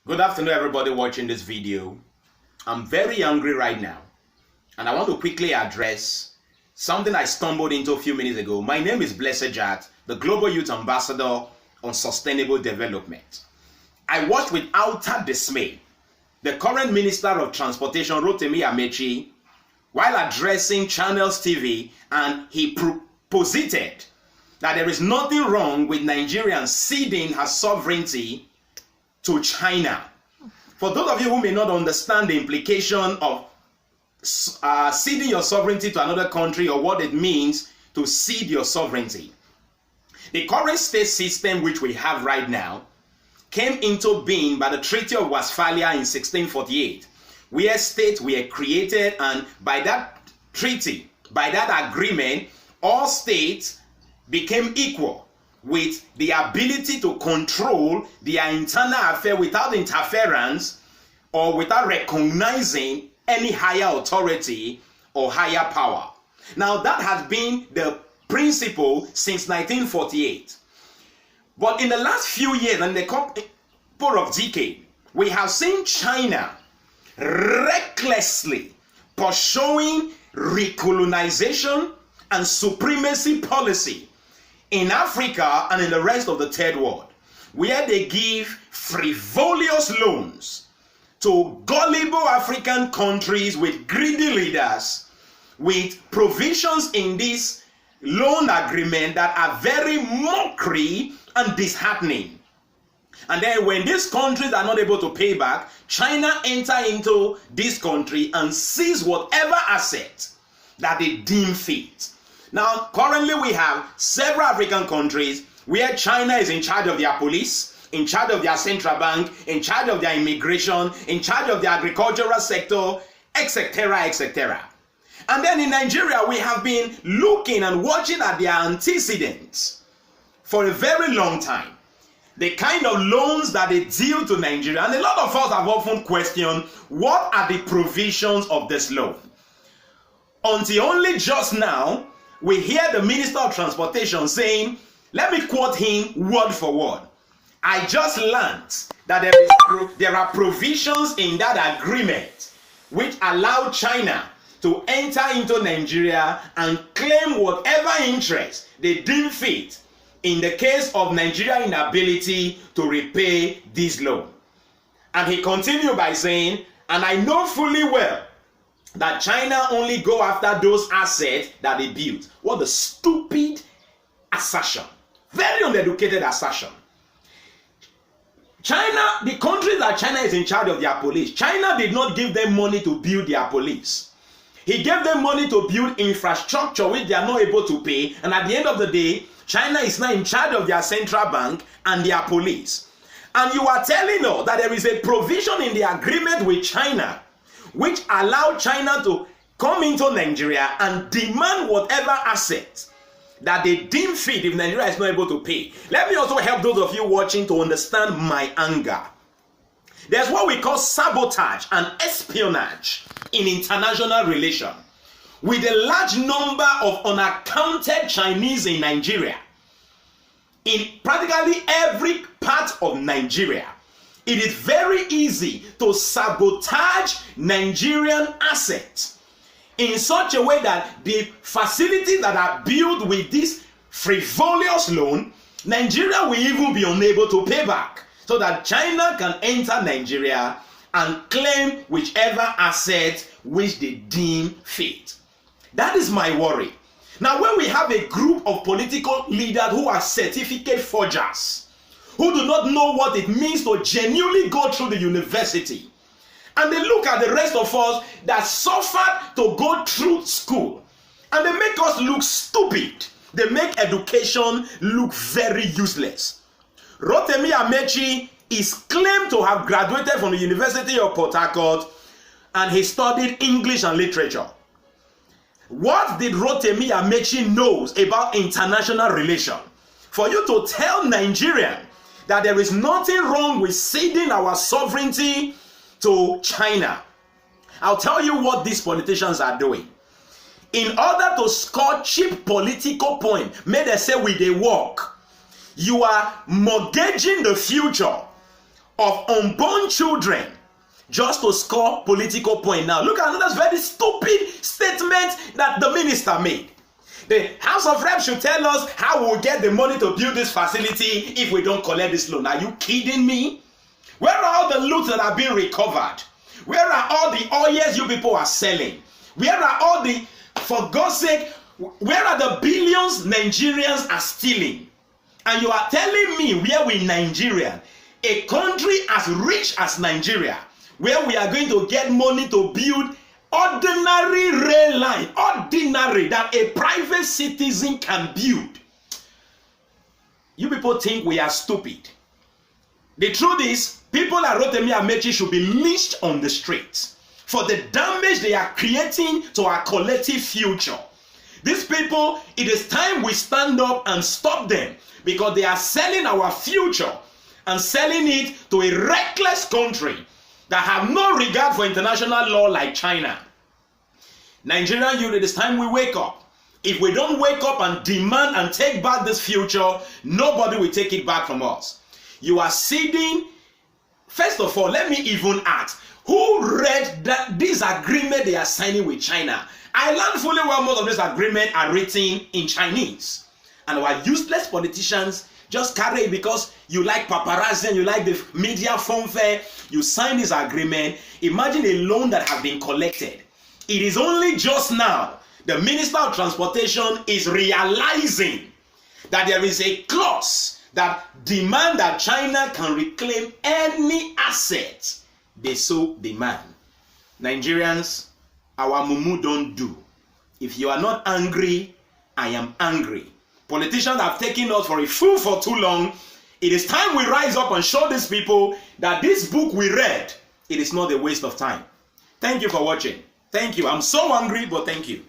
Good afternoon, everybody watching this video. I'm very angry right now, and I want to quickly address something I stumbled into a few minutes ago. My name is Blessed Jat, the Global Youth Ambassador on Sustainable Development. I watched with utter dismay the current Minister of Transportation, Rotimi Amechi, while addressing Channels TV, and he posited that there is nothing wrong with Nigerians ceding her sovereignty to China. For those of you who may not understand the implication of ceding your sovereignty to another country or what it means to cede your sovereignty, the current state system which we have right now came into being by the Treaty of Westphalia in 1648, where states were created, and by that treaty, by that agreement, all states became equal with the ability to control their internal affairs without interference or without recognizing any higher authority or higher power. Now, that has been the principle since 1948. But in the last few years, and the couple of decades, we have seen China recklessly pursuing recolonization and supremacy policy in Africa and in the rest of the third world, where they give frivolous loans to gullible African countries with greedy leaders, with provisions in this loan agreement that are very mockery and disheartening. And then when these countries are not able to pay back, China enter into this country and seize whatever asset that they deem fit. Now, currently we have several African countries where China is in charge of their police, in charge of their central bank, in charge of their immigration, in charge of the agricultural sector, etc., etc. And then in Nigeria, we have been looking and watching at their antecedents for a very long time. The kind of loans that they deal to Nigeria, and a lot of us have often questioned, what are the provisions of this loan? Until only just now, we hear the Minister of Transportation saying, let me quote him word for word, I just learned that there are provisions in that agreement which allow China to enter into Nigeria and claim whatever interest they deem fit in the case of Nigeria's inability to repay this loan. And he continued by saying, and I know fully well that China only go after those assets that they built. What a stupid assertion. Very uneducated assertion. China, the countries that China is in charge of their police, China did not give them money to build their police. He gave them money to build infrastructure which they are not able to pay, and at the end of the day, China is now in charge of their central bank and their police. And you are telling us that there is a provision in the agreement with China which allowed China to come into Nigeria and demand whatever assets that they deem fit if Nigeria is not able to pay. Let me also help those of you watching to understand my anger. There's what we call sabotage and espionage in international relations. With a large number of unaccounted Chinese in Nigeria, in practically every part of Nigeria, it is very easy to sabotage Nigerian assets in such a way that the facilities that are built with this frivolous loan, Nigeria will even be unable to pay back, so that China can enter Nigeria and claim whichever asset which they deem fit. That is my worry. Now, when we have a group of political leaders who are certificate forgers, who do not know what it means to genuinely go through the university, and they look at the rest of us that suffered to go through school, and they make us look stupid. They make education look very useless. Rotimi Amechi is claimed to have graduated from the University of Port Harcourt, and he studied English and literature. What did Rotimi Amechi knows about international relations for you to tell Nigerians that there is nothing wrong with ceding our sovereignty to China? I'll tell you what these politicians are doing. In order to score cheap political points, may they say with a work, you are mortgaging the future of unborn children just to score political point. Now, look at another very stupid statement that the minister made. The House of Reps should tell us how we'll get the money to build this facility if we don't collect this loan. Are you kidding me? Where are all the loot that are being recovered? Where are all the oils you people are selling? Where are all the, for God's sake, where are the billions Nigerians are stealing? And you are telling me where we Nigeria, a country as rich as Nigeria, where we are going to get money to build ordinary rail line, ordinary, that a private citizen can build. You people think we are stupid. The truth is, people like Rotimi Amaechi should be lynched on the streets for the damage they are creating to our collective future. These people, it is time we stand up and stop them, because they are selling our future and selling it to a reckless country that have no regard for international law like China. Nigerian youth, it is time we wake up. If we don't wake up and demand and take back this future, nobody will take it back from us. You are ceding. First of all, let me even ask, who read that this agreement they are signing with China? I learned fully well most of this agreement are written in Chinese. And our useless politicians just carry it because you like paparazzi and you like the media fanfare. You sign this agreement. Imagine a loan that has been collected. It is only just now the Minister of Transportation is realizing that there is a clause that demands that China can reclaim any asset they so demand. Nigerians, our mumu don't do. If you are not angry, I am angry. Politicians have taken us for a fool for too long. It is time we rise up and show these people that this book we read, it is not a waste of time. Thank you for watching. Thank you. I'm so angry, but thank you.